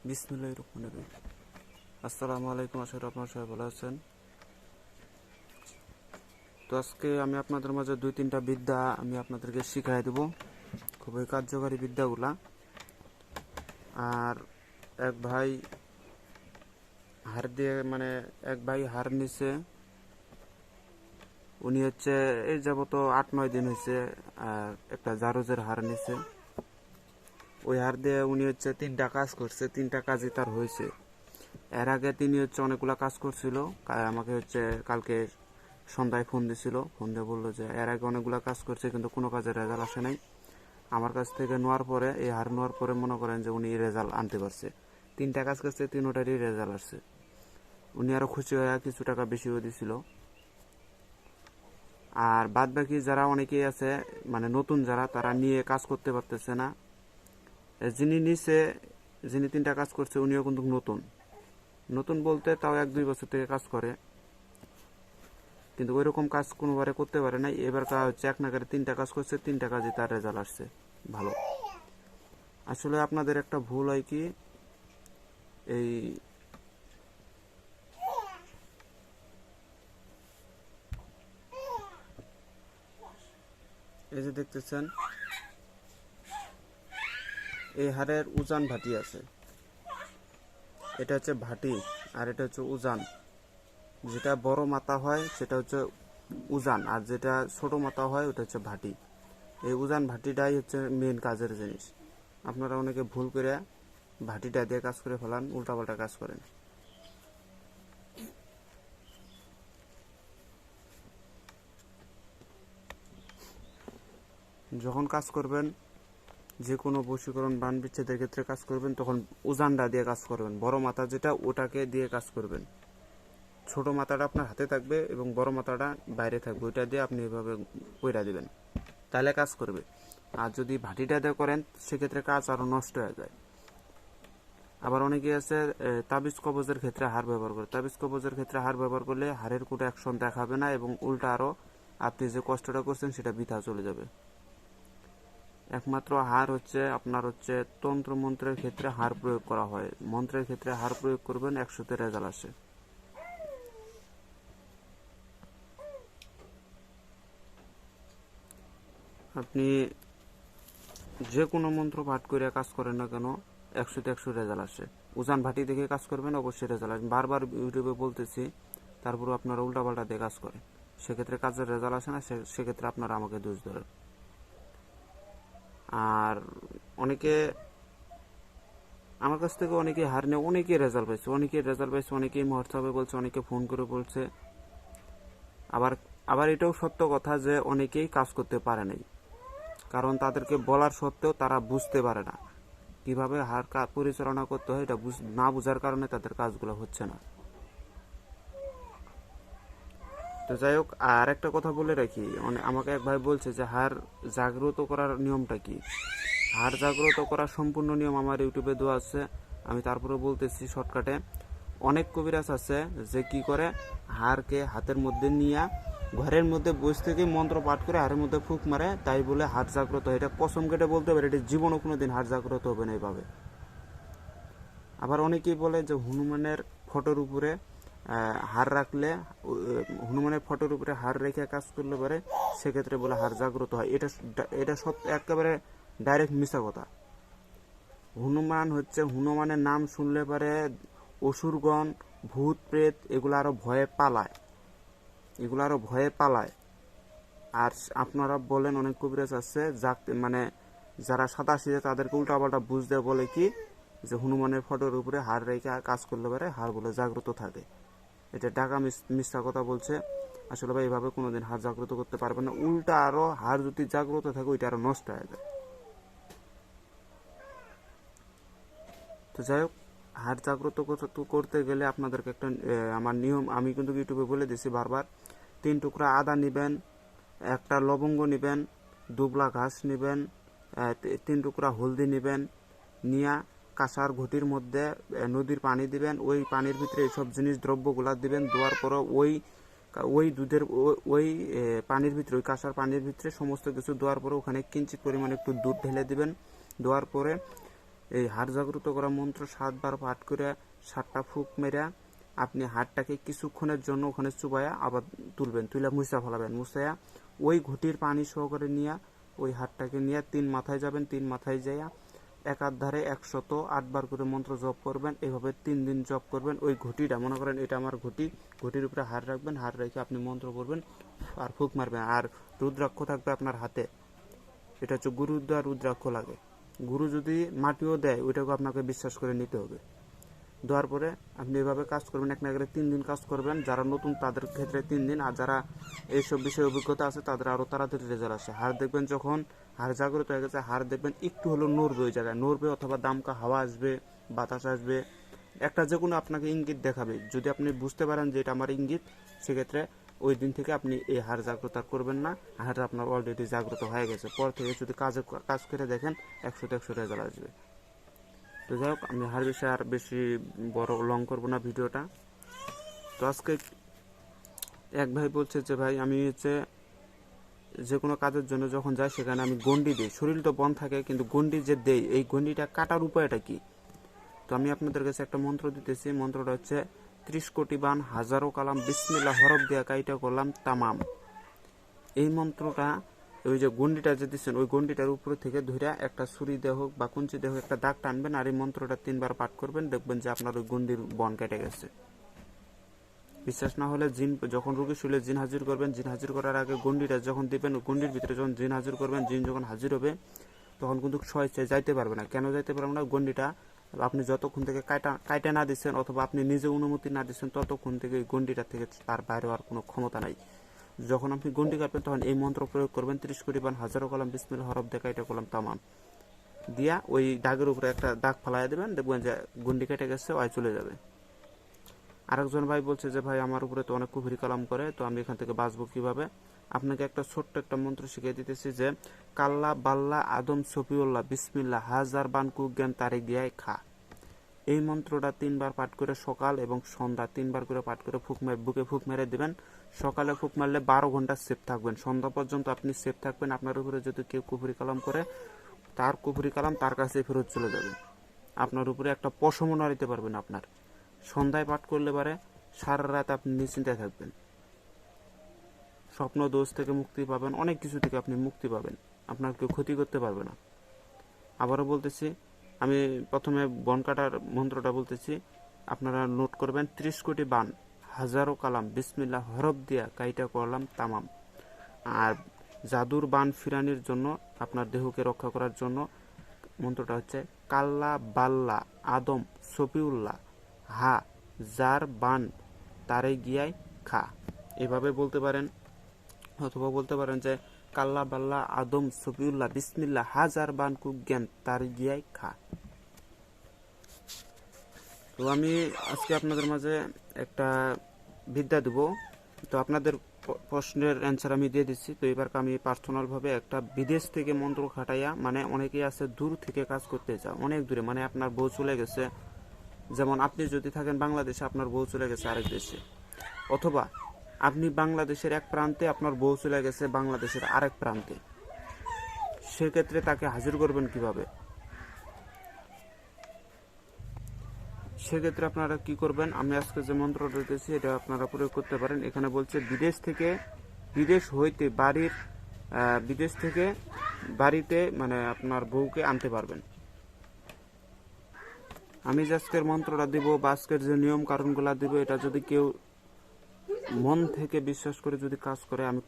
বিসমিল্লাহির রহমানির রহিম। আসসালামু আলাইকুম, আশা করি আপনারা সবাই ভালো আছেন। তো আজকে আমি আপনাদের মাঝে 2-3টা বিদ্যা আমি আপনাদেরকে শিখাই দেব, খুবই কার্যকারী বিদ্যাগুলা। আর এক ভাই এক ভাই হার নিছে। উনি হচ্ছে এই যাবত 8-9 দিন হয়েছে একটা জারজের হার নিছে। ওই হার দিয়ে উনি হচ্ছে 3টা কাজ করছে, 3টা কাজই তার হয়েছে। এর আগে তিনি হচ্ছে অনেকগুলা কাজ করছিল। আমাকে হচ্ছে কালকে সন্ধ্যায় ফোন দিছিল, ফোন দিয়ে বললো যে এর আগে অনেকগুলা কাজ করছে কিন্তু কোনো কাজের রেজাল্ট আসে নাই। আমার কাছ থেকে নেওয়ার পরে, এই হার নেওয়ার পরে মনে করেন যে উনি রেজাল্ট আনতে পারছে। 3টা কাজ করছে, 3টারই রেজাল্ট আসছে। উনি আরো খুশি হয়ে কিছু টাকা বেশিও দিছিল। আর বাদ বাকি যারা অনেকেই আছে, মানে নতুন যারা, তারা নিয়ে কাজ করতে পারতেছে না। যিনি 3টা কাজ করছে উনিও কিন্তু নতুন নতুন বলতে তাও 1-2 বছর থেকে কাজ করে, কিন্তু ওইরকম কাজ কোনোবারে করতে পারে নাই। এবার হচ্ছে এক নাগারে 3টা কাজ করছে, 3টা কাজে তার রেজাল্ট আসছে ভালো। আসলে আপনাদের একটা ভুল হয় কি, এই এই যে দেখতেছেন, এই হারের উজান ভাটি আছে। এটা হচ্ছে ভাটি আর এটা হচ্ছে উজান। যেটা বড় মাথা হয় সেটা হচ্ছে উজান, আর যেটা ছোট মাথা হয় ওটা হচ্ছে ভাটি। এই উজান ভাটিটাই হচ্ছে মেন কাজের জিনিস। আপনারা অনেকে ভুল করে ভাটিটা দিয়ে কাজ করে ফেলান, উল্টাপাল্টা কাজ করেন। যখন কাজ করবেন, যে কোনো বশীকরণ বান বিচ্ছেদের ক্ষেত্রে কাজ করবেন, তখন উজানটা দিয়ে কাজ করবেন। বড় মাথা যেটা, ওটাকে দিয়ে কাজ করবেন। ছোট মাথাটা আপনার হাতে থাকবে এবং বড় মাথাটা বাইরে থাকবে, ওইটা দিয়ে আপনি এভাবে কইরা দিবেন, তাহলে কাজ করবে। আর যদি ভাটিটা দিয়ে করেন সেক্ষেত্রে কাজ আরো নষ্ট হয়ে যায়। আবার অনেকে আছে তাবিজ কবজের ক্ষেত্রে হার ব্যবহার করে। তাবিজ কবজের ক্ষেত্রে হার ব্যবহার করলে হারের কোনো অ্যাকশন দেখাবে না এবং উল্টা আরো আপনি যে কষ্টটা করছেন সেটা বৃথা চলে যাবে। একমাত্র হার হচ্ছে আপনার হচ্ছে তন্ত্র মন্ত্রের ক্ষেত্রে হার প্রয়োগ করা হয়। মন্ত্রের ক্ষেত্রে হার প্রয়োগ করবেন, 100তে রেজাল্ট আসে। আপনি যে কোনো মন্ত্র পাঠ করে কাজ করেন না কেন, 100তে 100 রেজাল্ট আসে। উজান ভাটি দেখে কাজ করবেন, অবশ্যই রেজাল্ট আসবে। বারবার ইউটিউবে বলতেছি, তারপরে আপনারা উল্টাপাল্টা দিয়ে কাজ করেন, সেক্ষেত্রে কাজের রেজাল্ট আসে না। সেক্ষেত্রে আপনারা আমাকে দোষ ধরেন। আর অনেকে আমার কাছ থেকে অনেকে হার নিয়ে অনেকেই রেজাল্ট পাইছে, অনেকেই হোয়াটসঅ্যাপে বলছে, অনেকে ফোন করে বলছে। আবার আবার এটাও সত্য কথা যে অনেকেই কাজ করতে পারে নাই, কারণ তাদেরকে বলার সত্ত্বেও তারা বুঝতে পারে না কিভাবে হার পরিচালনা করতে হয়। এটা না বুঝার কারণে তাদের কাজগুলো হচ্ছে না। তো যাই হোক, আর একটা কথা বলে রাখি, আমাকে এক ভাই বলছে যে হার জাগ্রত করার নিয়মটা কি। হার জাগ্রত করার সম্পূর্ণ নিয়ম আমার ইউটিউবে দেওয়া আছে, আমি তারপরে বলতেছি শর্টকাটে। অনেক কবিরাজ আছে যে কি করে, হারকে হাতের মধ্যে নিয়ে ঘরের মধ্যে বসে থেকে মন্ত্র পাঠ করে হারের মধ্যে ফুক মারে, তাই বলে হার জাগ্রত হয়। এটা কসম কেটে বলতে পারে, এটা জীবনও কোনোদিন হার জাগ্রত হবে না এইভাবে। আবার অনেকেই বলে যে হনুমানের ফটোর উপরে হার রাখলে, হনুমানের ফটোর উপরে হার রেখে কাজ করলে পারে, সেক্ষেত্রে বলে হার জাগ্রত হয়। এটা এটা সত্য, একেবারে ডাইরেক্ট মিশা কথা। হনুমানের নাম শুনলে পারে অসুরগণ, ভূত প্রেত এগুলো আরো ভয়ে পালায়। আর আপনারা বলেন অনেক কবিরাজ আছে যারা সাদা সিধে, তাদেরকে উল্টাপাল্টা বুঝতে বলে কি যে হনুমানের ফটোর উপরে হার রেখে কাজ করলে পারে হার বলে জাগ্রত থাকে। এটা টাকা মিথ্যা কথা বলছে। আসলে ভাই এভাবে কোনোদিন হার জাগ্রত করতে পারবে না, উল্টা আরো হার যদি জাগ্রত থাকে ওইটা আরো নষ্ট হয়ে যায়। তো যাই হোক, হার জাগ্রত করতে গেলে আপনাদেরকে একটা আমার নিয়ম আমি কিন্তু ইউটিউবে বলে দিছি বারবার। 3 টুকরা আদা নেবেন, একটা লবঙ্গ নেবেন, দুবলা ঘাস নেবেন, 3 টুকরা হলদি নেবেন, নিয়া কাঁসার ঘটির মধ্যে নদীর পানি দিবেন। ওই পানির ভিতরে এইসব জিনিস দ্রব্যগুলা দিবেন। দেওয়ার পরে ওই দুধের ওই পানির ভিতরে, ওই কাঁসার পানির ভিতরে সমস্ত কিছু দেওয়ার পরে ওখানে কিঞ্চিত পরিমাণে একটু দুধ ঢেলে দিবেন। দেওয়ার পরে এই হাড় জাগ্রত করা মন্ত্র 7 বার পাঠ করে 7টা ফুঁক মেরা আপনি হাড়টাকে কিছুক্ষণের জন্য ওখানে চুবাইয়া আবার তুলবেন, তুলে মুছা ফেলাবেন, মুছাইয়া ওই ঘটির পানি সহকারে নিয়ে ওই হাড়টাকে নিয়ে 3 মাথায় যাবেন, 3 মাথায় যাইয়া এক হাত ধারে 108 বার করে মন্ত্র জপ করবেন। এভাবে 3 দিন জপ করবেন। ওই ঘটিটা মনে করেন এটা আমার ঘটি, ঘটির উপরে হাড় রাখবেন, হাড় রেখে আপনি মন্ত্র করবেন আর ফুঁক মারবেন। আর রুদ্রাক্ষ থাকবে আপনার হাতে, এটা হচ্ছে গুরু দেওয়া রুদ্রাক্ষ লাগে। গুরু যদি মাটিও দেয় ওইটাকে আপনাকে বিশ্বাস করে নিতে হবে। দেওয়ার পরে আপনি এভাবে কাজ করবেন, এক না গেলে 3 দিন কাজ করবেন। যারা নতুন তাদের ক্ষেত্রে 3 দিন, আর যারা এইসব বিষয়ে অভিজ্ঞতা আছে তাদের আরও তাড়াতাড়ি রেজাল্ট আসে। হাড় দেখবেন যখন হাড় জাগ্রত হয়ে গেছে, হাড় দেখবেন একটু হলেও নড়বে, ওই জায়গায় নড়বে অথবা দামকা হাওয়া আসবে, বাতাস আসবে, একটা যে কোনো আপনাকে ইঙ্গিত দেখাবে। যদি আপনি বুঝতে পারেন যে এটা আমার ইঙ্গিত, সেক্ষেত্রে ওই দিন থেকে আপনি এই হাড় জাগ্রত আর করবেন না, হাড় আপনার অলরেডি জাগ্রত হয়ে গেছে। পর থেকে যদি কাজ করে দেখেন 100তে 100 রেজাল্ট আসবে। তো যাই হোক, আমি হাড় বিষয়ে আর বেশি বড় লং করবো না ভিডিওটা। তো আজকে এক ভাই বলছে যে ভাই আমি যে কোনো কাজের জন্য যখন যাই সেখানে আমি গন্ডি দিই, শরীর তো বন্ধ থাকে কিন্তু গন্ডি যে দেই, এই গন্ডিটা কাটার উপায়টা কি? তো আমি আপনাদের কাছে একটা মন্ত্র দিতেছি। মন্ত্রটা হচ্ছে 30 কোটি বান হাজারো কালাম বিসমিল্লাহ হরফ দিয়া কাইটা করলাম তামাম। এই মন্ত্রটা ওই যে গন্ডিটা যে দিচ্ছেন ওই গন্ডিটার উপরে থেকে ধরে একটা ছুরি দিয়ে হোক বা কুঞ্চি দিয়ে হোক একটা দাগ টানবেন, আর এই মন্ত্রটা 3 বার পাঠ করবেন, দেখবেন যে আপনার ওই গন্ডির বন কেটে গেছে। বিশ্বাস না হলে যখন রোগী শুলে জিন হাজির করবেন, জিন হাজির করার আগে গন্ডিটা যখন দিবেন, গন্ডির ভিতরে যখন জিন হাজির করবেন, জিন যখন হাজির হবে তখন কিন্তু স্বেচ্ছায় যাইতে পারবে না। কেন যাইতে পারবে না? গন্ডিটা আপনি যতক্ষণ থেকে কাইটা না দিচ্ছেন অথবা আপনি নিজে অনুমতি না দিচ্ছেন ততক্ষণ থেকে এই গন্ডিটা থেকে তার বাইরে হওয়ার কোনো ক্ষমতা নাই। যখন আপনি গন্ডি কাটবেন তখন এই মন্ত্র প্রয়োগ করবেন, 30 কোটি বান হাজারো কলাম বিসমিল্লাহ হরফ দিয়ে কাইটা করলাম তামাম দিয়া ওই দাগের উপরে একটা দাগ ফালাই দেবেন, দেখবেন যে গন্ডি কেটে গেছে, ওই চলে যাবে। আরেকজন ভাই বলছে যে ভাই আমার উপরে তো অনেক কুফরি কালাম করে, তো আমি এখান থেকে বাঁচবো কিভাবে? আপনাকে একটা ছোট্ট একটা মন্ত্র শিখিয়ে দিতেছি যে কাল্লা বাল্লা আদম সফিউল্লাহ বিসমিল্লাহ হাজার বান কুজ্ঞান তারে গিয়ায় খা। এই মন্ত্রটা 3 বার পাঠ করে সকাল এবং সন্ধ্যা 3 বার করে পাঠ করে বুকে ফুঁক মেরে দিবেন। সকালে ফুঁক মারলে 12 ঘন্টা সেফ থাকবেন, সন্ধ্যা পর্যন্ত আপনি সেফ থাকবেন। আপনার উপরে যদি কেউ কুফরি কালাম করে, তার কুফরি কালাম তার কাছে ফেরত চলে যাবে। আপনার উপরে একটা পশমও নাড়িতে পারবেন আপনার। সন্ধ্যায় পাঠ করলে পারে সারা রাত আপনি নিশ্চিন্তায় থাকবেন, স্বপ্ন দোষ থেকে মুক্তি পাবেন, অনেক কিছু থেকে আপনি মুক্তি পাবেন, আপনার কেউ ক্ষতি করতে পারবে না। আবারও বলতেছি, আমি প্রথমে বন কাটার মন্ত্রটা বলতেছি, আপনারা নোট করবেন। 30 কোটি বান হাজারো কালাম বিসমিল্লাহ হরফ দিয়া কাইটা করলাম তামাম। আর জাদুর বান ফিরানির জন্য, আপনার দেহকে রক্ষা করার জন্য মন্ত্রটা হচ্ছে কাল্লা বাল্লা আদম সফিউল্লাহ হা যার বান তারে গিয়াই খা। এভাবে বলতে পারেন, অথবা বলতে পারেন যে কাল্লা বাল্লা আদম সফিউল্লাহ বিসমিল্লাহ হাজার বান কুজ্ঞান তারে গিয়াই খা। তো আমি আজকে আপনাদের মাঝে একটা বিদ্যা দেব। তো আপনাদের প্রশ্নের অ্যান্সার আমি দিয়ে দিচ্ছি। তো এবার আমি পার্সোনালভাবে একটা বিদেশ থেকে মন্ত্র খাটাইয়া, মানে অনেকেই আছে দূর থেকে কাজ করতে চায়, অনেক দূরে, মানে আপনার বউ চলে গেছে, যেমন আপনি যদি থাকেন বাংলাদেশে, আপনার বউ চলে গেছে আরেক দেশে, অথবা আপনি বাংলাদেশের এক প্রান্তে, আপনার বউ চলে গেছে বাংলাদেশের আরেক প্রান্তে, সেক্ষেত্রে তাকে হাজির করবেন কিভাবে? সেক্ষেত্রে আপনারা কি করবেন, আমি আজকে যে মন্ত্রটা দিতেছি এটা আপনারা প্রয়োগ করতে পারেন। এখানে বলছে বিদেশ থেকে বাড়িতে মানে আপনার বউকে আনতে পারবেন। আমি যে আজকের মন্ত্রটা দিব বা আজকের যে নিয়ম কারণগুলো দিব, এটা যদি কেউ মন থেকে বিশ্বাস করে যদি কাজ করে, আমি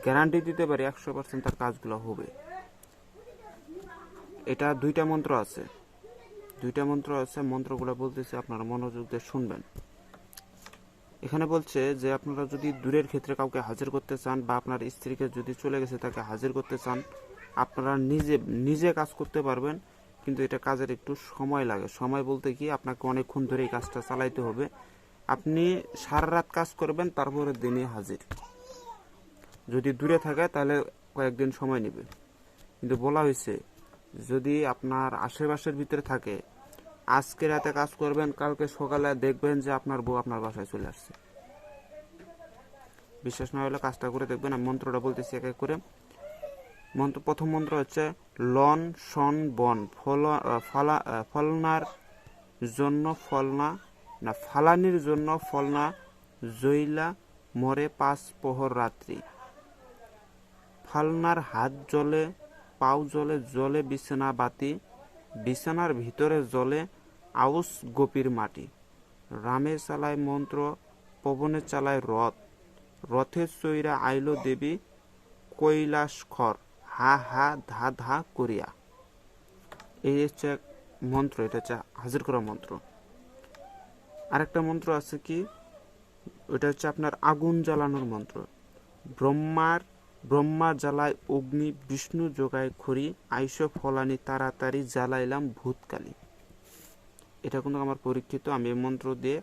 গ্যারান্টি দিতে পারি 100% তার কাজগুলো হবে। এটা 2টা মন্ত্র আছে, মন্ত্রগুলো বলতেছি, আপনারা মনোযোগ দিয়ে শুনবেন। এখানে বলছে যে আপনারা যদি দূরের ক্ষেত্রে কাউকে হাজির করতে চান, বা আপনার স্ত্রীকে যদি চলে গেছে তাকে হাজির করতে চান, আপনারা নিজে কাজ করতে পারবেন, কিন্তু এটা কাজের একটু সময় লাগে। সময় বলতে কি, আপনাকে অনেকক্ষণ ধরে এই কাজটা চালাইতে হবে। আপনি সারা রাত কাজ করবেন, তারপরে দিনে হাজির। যদি দূরে থাকে তাহলে কয়েকদিন সময় নেবে, কিন্তু বলা হয়েছে যদি আপনার আশেপাশের ভিতরে থাকে, আজকে রাতে কাজ করবেন, কালকে সকালে দেখবেন যে আপনার বউ আপনার বাসায় চলে আসছে। বিশ্বাস না হলে কাজটা করে দেখবেন। আমি মন্ত্রটা বলতেছি এক এক করে। প্রথম মন্ত্র হচ্ছে লন শন বন ফলনার জন্য ফলনা না ফালানির জন্য ফলনা জইলা মরে 5 প্রহর রাত্রি। ফালনার হাত জলে পাও জলে জলে বিছানা বাতি বিছানার ভিতরে জলে আউস গোপীর মাটি। রামে চালায় মন্ত্র পবনে চালায় রথ রথের চৈরা আইলো দেবী কৈলাস খর হা হা ধা ধা করিয়া। এই হচ্ছে এক মন্ত্র, এটা হচ্ছে হাজির করা মন্ত্র। আরেকটা মন্ত্র আছে কি, ওটা হচ্ছে আপনার আগুন জ্বালানোর মন্ত্র। ব্রহ্মা জ্বালায় অগ্নি বিষ্ণু যোগায় খড়ি আইস ফলানি তাড়াতাড়ি জ্বালাইলাম ভূতকালী। এটা কিন্তু আমার পরীক্ষিত, আমি এই মন্ত্র দিয়ে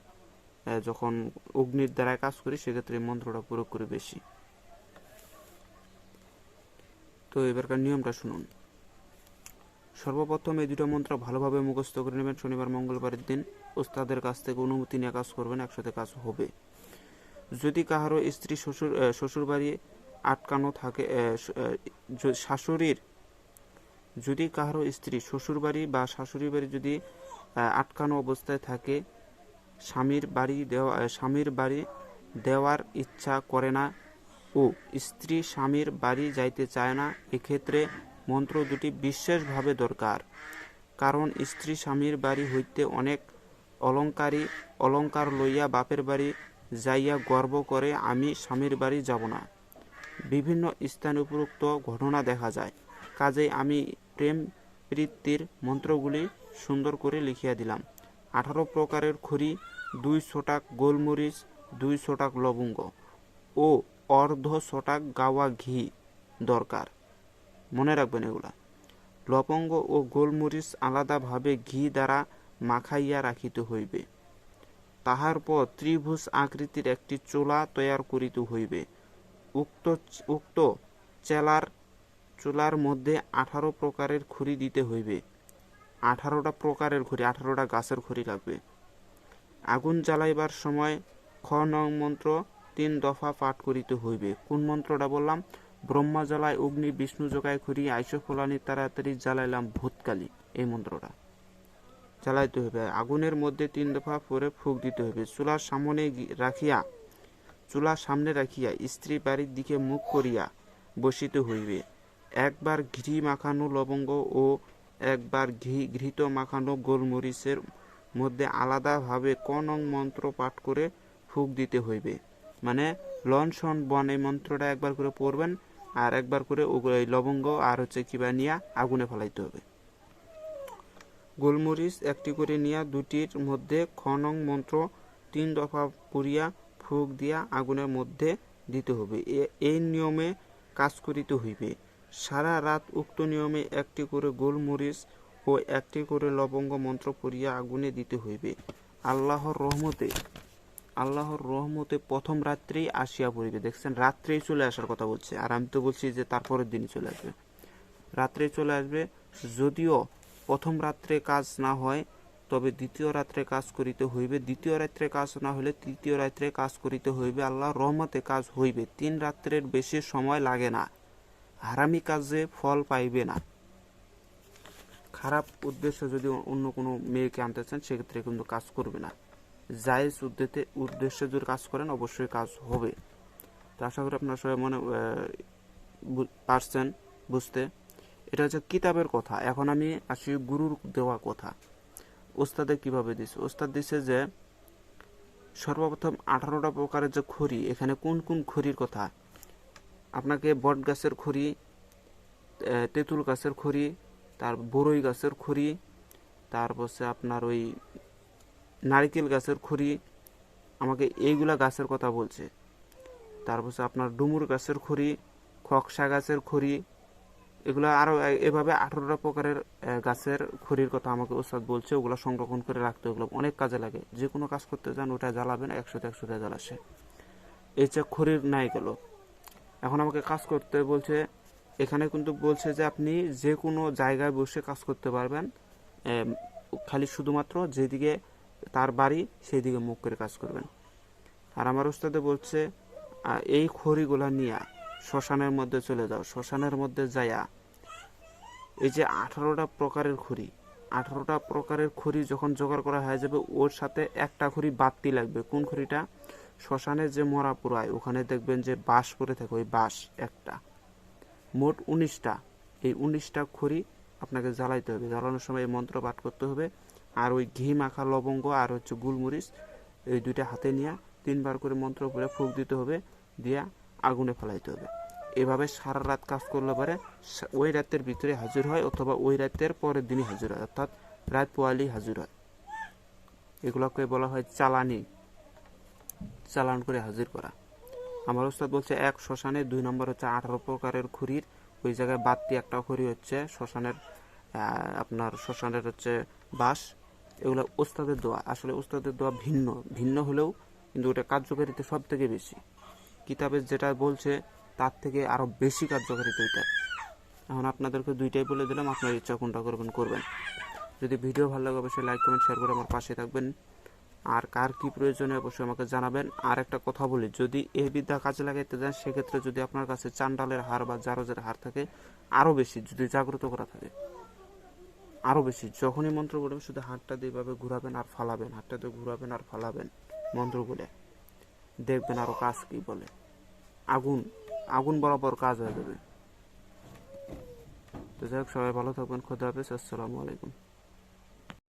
যখন অগ্নির দ্বারায় কাজ করি সেক্ষেত্রে এই মন্ত্রটা প্রয়োগ করি বেশি। তো এবারকার নিয়মটা শুনুন। সর্বপ্রথম এই দুটো মন্ত্র ভালোভাবে মুখস্থ করে নেবেন। শনিবার মঙ্গলবারের দিন ওস্তাদের কাছ থেকে অনুমতি নিয়ে কাজ করবেন, একসাথে কাজ হবে। যদি কাহারও স্ত্রী শ্বশুর বাড়ি আটকানো থাকে, শাশুড়ির যদি কাহারও স্ত্রী শ্বশুর বাড়ি বা শাশুড়ি বাড়ি যদি আটকানো অবস্থায় থাকে, স্বামীর বাড়ি দেওয়ার ইচ্ছা করে না ও স্ত্রী স্বামীর বাড়ি যাইতে চায় না, এক্ষেত্রে মন্ত্র দুটি বিশেষভাবে দরকার। কারণ স্ত্রী স্বামীর বাড়ি হইতে অনেক অলঙ্কার লইয়া বাপের বাড়ি যাইয়া গর্ব করে আমি স্বামীর বাড়ি যাব না। বিভিন্ন স্থানে উপরোক্ত ঘটনা দেখা যায়। কাজেই আমি প্রেম প্রীতির মন্ত্রগুলি সুন্দর করে লিখিয়া দিলাম। 18 প্রকারের খড়ি, 2 ছটাক গোলমরিচ, 2 ছটাক লবঙ্গ ও অর্ধ ছটাক গাওয়া ঘি দরকার। মনে রাখবেন এগুলা। লবঙ্গ ও গোলমরিচ আলাদাভাবে ঘি দ্বারা মাখাইয়া রাখিতে হইবে। তাহার পর ত্রিভুজ আকৃতির একটি চোলা তৈয়ার করিতে হইবে। উক্ত চোলার মধ্যে 18 প্রকারের খড়ি দিতে হইবে। 18টা প্রকারের খড়ি, 18টা গাছের খড়ি লাগবে। আগুন জ্বালাইবার সময় খ নং মন্ত্র 3 দফা পাঠ করিতে হইবে। কোন মন্ত্রটা বললাম? ব্রহ্মা জ্বালায় অগ্নি বিষ্ণু যোগায় খড়ি আইস ফলানি তাড়াতাড়ি জ্বালাইলাম ভূতকালী, এই মন্ত্রটা জ্বালাইতে হইবে। আগুনের মধ্যে 3 দফা পরে ফুঁক দিতে হইবে। চুলার সামনে রাখিয়া স্ত্রী বাড়ির দিকে মুখ করিয়া বসিতে হইবে। একবার ঘি মাখানো লবঙ্গ ও একবার ঘৃত মাখানো গোলমরিচের মধ্যে আলাদাভাবে ক নং মন্ত্র পাঠ করে ফুঁক দিতে হইবে। মানে লন শন বন এই মন্ত্রটা একবার করে পড়বেন আর একবার করে লবঙ্গ আর কিবা নিয়া আগুনে ফেলাইতে হবে। গোলমরিচ একটি করে নিয়া দুটির মধ্যে খ নং মন্ত্র 3 দফা করিয়া ফুঁক দিয়া আগুনের মধ্যে দিতে হবে। এই নিয়মে কাজ করিতে হইবে। সারা রাত উক্ত নিয়মে একটি করে গোলমরিচ ও একটি করে লবঙ্গ মন্ত্র পড়িয়া আগুনে দিতে হইবে। আল্লাহর রহমতে প্রথম রাত্রেই আসিয়া পড়িবে। দেখছেন, রাত্রেই চলে আসার কথা বলছে, আর আমি তো বলছি যে তারপরের দিনই চলে আসবে। রাত্রেই চলে আসবে। যদিও প্রথম রাত্রে কাজ না হয় তবে দ্বিতীয় রাত্রে কাজ করিতে হইবে। দ্বিতীয় রাত্রে কাজ না হলে তৃতীয় রাত্রে কাজ করিতে হইবে। আল্লাহর রহমতে কাজ হইবে। 3 রাত্রের বেশি সময় লাগে না। হারামি কাজে ফল পাইবে না। খারাপ উদ্দেশ্যে যদি অন্য কোনো মেয়েকে আনতে চান সেক্ষেত্রে কিন্তু কাজ করবে না। জায়েজ উদ্দেশ্যে যদি কাজ করেন অবশ্যই কাজ হবে। তো আশা করি আপনার সবাই পারছেন বুঝতে। এটা হচ্ছে কিতাবের কথা। এখন আমি আসি গুরুর দেওয়া কথা। ওস্তাদে কিভাবে দিছে? ওস্তাদ দিছে যে সর্বপ্রথম 18টা প্রকারের যে খড়ি, এখানে কোন কোন খড়ির কথা আপনাকে বট গাছের খড়ি, তেঁতুল গাছের খড়ি, তার বরই গাছের খড়ি, তারপর আপনার ওই নারকেল গাছের খড়ি, আমাকে এইগুলা গাছের কথা বলছে। তারপর আপনার ডুমুর গাছের খড়ি, খকসা গাছের খড়ি, এগুলো আরো এভাবে 18টা প্রকারের গাছের খড়ির কথা আমাকে ওস্তাদ বলছে। ওগুলো সংরক্ষণ করে রাখতে, ওগুলো অনেক কাজে লাগে। যে কোনো কাজ করতে যান ওটা জ্বালাবেন, 100-100 জ্বালাসে। এই যে খড়ির নাই গেল। এখন আমাকে কাজ করতে বলছে। এখানে কিন্তু বলছে যে আপনি যে কোনো জায়গায় বসে কাজ করতে পারবেন, খালি শুধুমাত্র যেদিকে তার বাড়ি সেই দিকে মুখ করে কাজ করবেন। আর আমার ওস্তাদে বলছে এই খড়িগুলা নিয়ে শ্মশানের মধ্যে চলে যাও। শ্মশানের মধ্যে যাইয়া এই যে 18টা প্রকারের খড়ি, 18টা প্রকারের খড়ি যখন জোগাড় করা হয়ে যাবে, ওর সাথে একটা খড়ি বাড়তি লাগবে। কোন খড়িটা? শ্মশানে যে মরা পোড়ায় ওখানে দেখবেন যে বাঁশ পড়ে থাকে, ওই বাঁশ একটা। মোট 19টা। এই 19টা খড়ি আপনাকে জ্বালাইতে হবে। জ্বালানোর সময় এই মন্ত্র পাঠ করতে হবে। আর ওই ঘি মাখা লবঙ্গ আর হচ্ছে গুলমরিচ, এই দুইটা হাতে নিয়ে 3বার করে মন্ত্র করে ফুঁক দিতে হবে, দিয়া আগুনে ফেলাইতে হবে। এভাবে সারা রাত কাজ করলে পরে ওই রাতের ভিতরে হাজির হয়, অথবা ওই রাতের পরের দিনই হাজির হয়, অর্থাৎ রাত পোয়ালেই হাজির হয়। এগুলোকে বলা হয় চালানি, চালান করে হাজির করা। আমার ওস্তাদ বলছে 1 শ্মশানে 2 নম্বর হচ্ছে 18 প্রকারের খড়ির, ওই জায়গায় বাড়তি একটা খড়ি হচ্ছে শ্মশানের, আপনার শ্মশানের হচ্ছে বাঁশ। এগুলো ওস্তাদের দোয়া। আসলে ওস্তাদের দোয়া ভিন্ন ভিন্ন হলেও কিন্তু ওটা কার্যকারিতা সব থেকে বেশি। কিতাবে যেটা বলছে তার থেকে আরও বেশি কার্যকারিতা এটা। এখন আপনাদেরকে দুইটাই বলে দিলাম, আপনার ইচ্ছা কোনটা করবেন করবেন। যদি ভিডিও ভালো লাগে অবশ্যই লাইক কমেন্ট শেয়ার করে আমার পাশে থাকবেন। আর কার কি প্রয়োজনে অবশ্যই আমাকে জানাবেন। আর একটা কথা বলি, যদি এই বিদ্যা কাজে লাগাইতে যান সেক্ষেত্রে যদি আপনার কাছে চান্ডালের হার বা জারজের হার থাকে, আরও বেশি যদি জাগ্রত করা থাকে, আরও বেশি। যখনই মন্ত্র পড়বেন শুধু হাতটা দিয়ে এভাবে ঘুরাবেন আর ফালাবেন, হাতটা দিয়ে ঘুরাবেন আর ফালাবেন মন্ত্র বলে, দেখবেন আরও কাজ কি বলে। আগুন আগুন বরাবর কাজ হয়ে যাবে। তো যাই হোক, সবাই ভালো থাকবেন। খোদা হাফেজ। আসসালামু আলাইকুম।